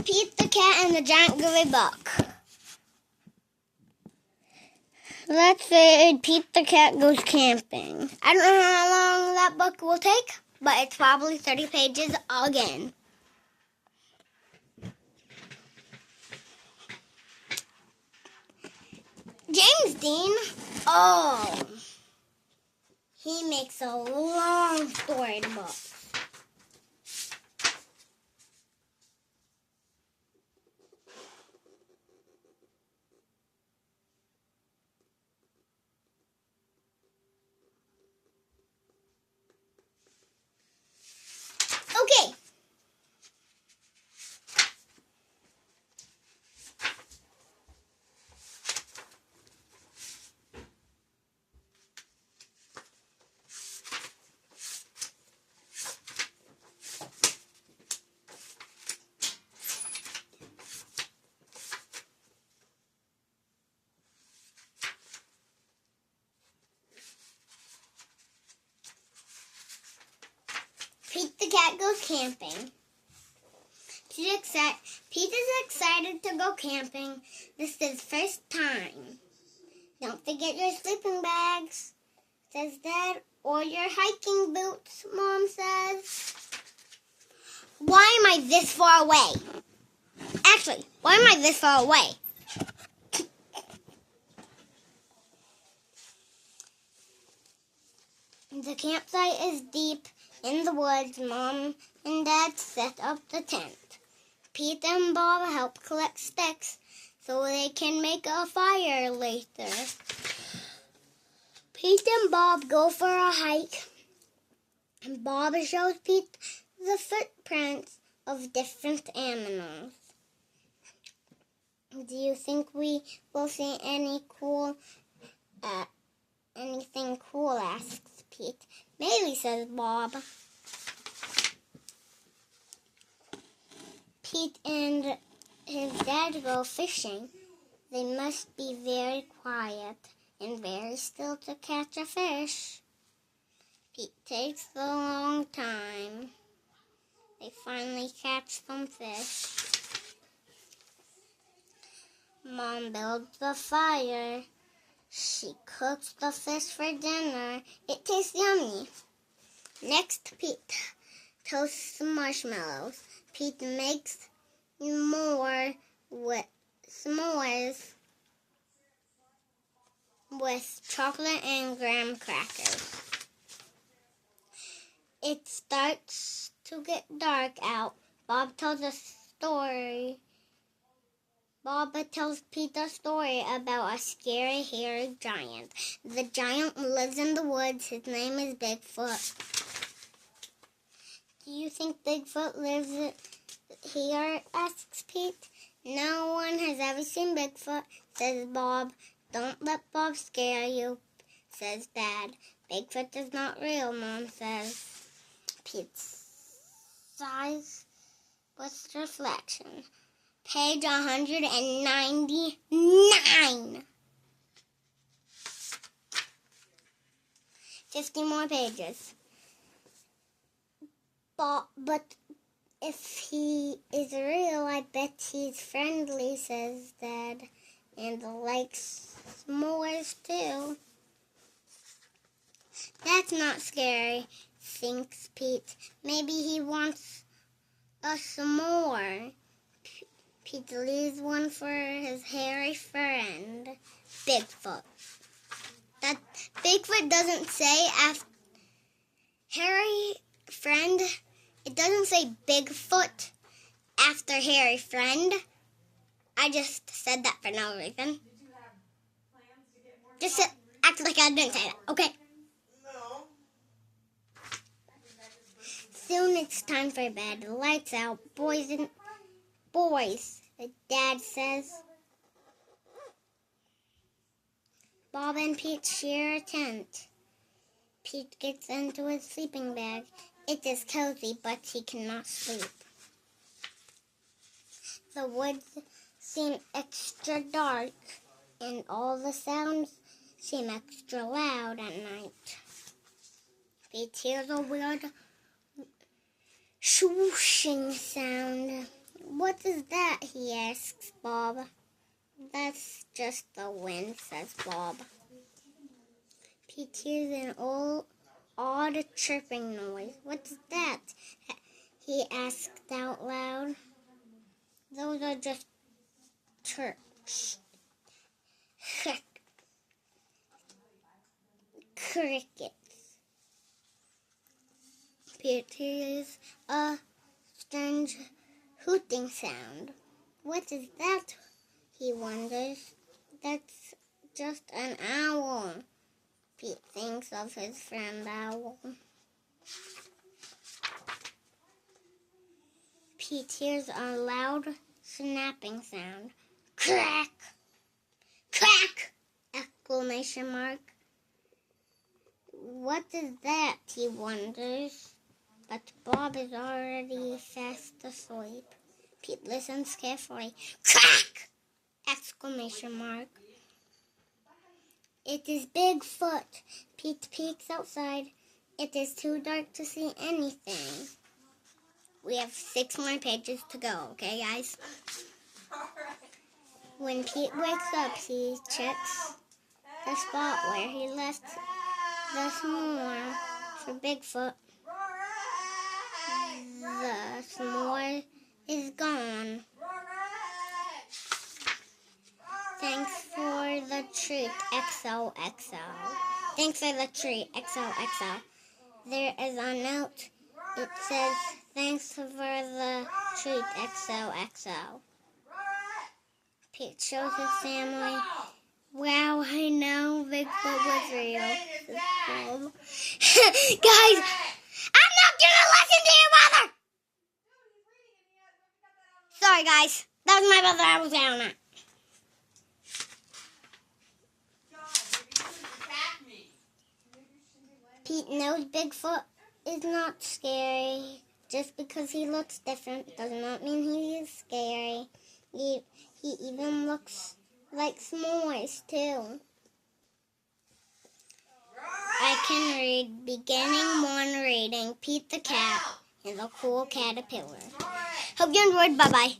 Pete the Cat and the Giant Gray Book. Let's say Pete the Cat goes camping. I don't know how long that book will take, but it's probably 30 pages again. James Dean, he makes a long story book. Okay. Pete the Cat goes camping. Pete is excited to go camping. This is his first time. Don't forget your sleeping bags, says Dad, or your hiking boots, Mom says. Why am I this far away? Actually, why am I this far away? The campsite is deep in the woods. Mom and Dad set up the tent. Pete and Bob help collect sticks so they can make a fire later. Pete and Bob go for a hike, and Bob shows Pete the footprints of different animals. Do you think we will see anything cool? Asks Pete. Maybe, says Bob. Pete and his dad go fishing. They must be very quiet and very still to catch a fish. Pete takes a long time. They finally catch some fish. Mom builds the fire. She cooks the fish for dinner. It tastes yummy. Next, Pete toasts marshmallows. Pete makes more s'mores with chocolate and graham crackers. It starts to get dark out. Bob tells Pete a story about a scary, hairy giant. The giant lives in the woods. His name is Bigfoot. Do you think Bigfoot lives here? Asks Pete. No one has ever seen Bigfoot, says Bob. Don't let Bob scare you, says Dad. Bigfoot is not real, Mom says. Pete sighs with reflection. Page 199. 50 more pages. But if he is real, I bet he's friendly, says Dad, and likes s'mores too. That's not scary, thinks Pete. Maybe he wants a s'more. Pete leaves one for his hairy friend, Bigfoot. That Bigfoot doesn't say hairy friend. It doesn't say Bigfoot after hairy friend. I just said that for no reason. Just act like I didn't say that, okay? No. Soon it's time for bed. Lights out, boys, Dad says. Bob and Pete share a tent. Pete gets into his sleeping bag. It is cozy, but he cannot sleep. The woods seem extra dark, and all the sounds seem extra loud at night. Pete hears a weird swooshing sound. What is that? He asks Bob. That's just the wind, says Bob. Pete hears an odd chirping noise. What's that? He asked out loud. Those are just chirps. Crickets. Pete hears a strange hooting sound. What is that? He wonders. That's just an owl. Pete thinks of his friend Owl. Pete hears a loud snapping sound. Crack! Crack! Exclamation mark. What is that? He wonders. But Bob is already fast asleep. Pete listens carefully. Crack! Exclamation mark. It is Bigfoot. Pete peeks outside. It is too dark to see anything. We have 6 more pages to go, okay, guys? When Pete wakes up, he checks the spot where he left the s'more for Bigfoot. The s'more is gone. Thanks for the treat, XOXO. Thanks for the treat, XOXO. There is a note. It says, thanks for the treat, XOXO. Pete shows his family. Wow, I know Bigfoot was real. Guys, I'm not gonna listen to your mother! Sorry, guys. That was my brother I was down at. Pete knows Bigfoot is not scary. Just because he looks different does not mean he is scary. He even looks like s'mores, too. I can read beginning 1 reading Pete the Cat and the Cool Caterpillar. Hope you enjoyed. Bye-bye.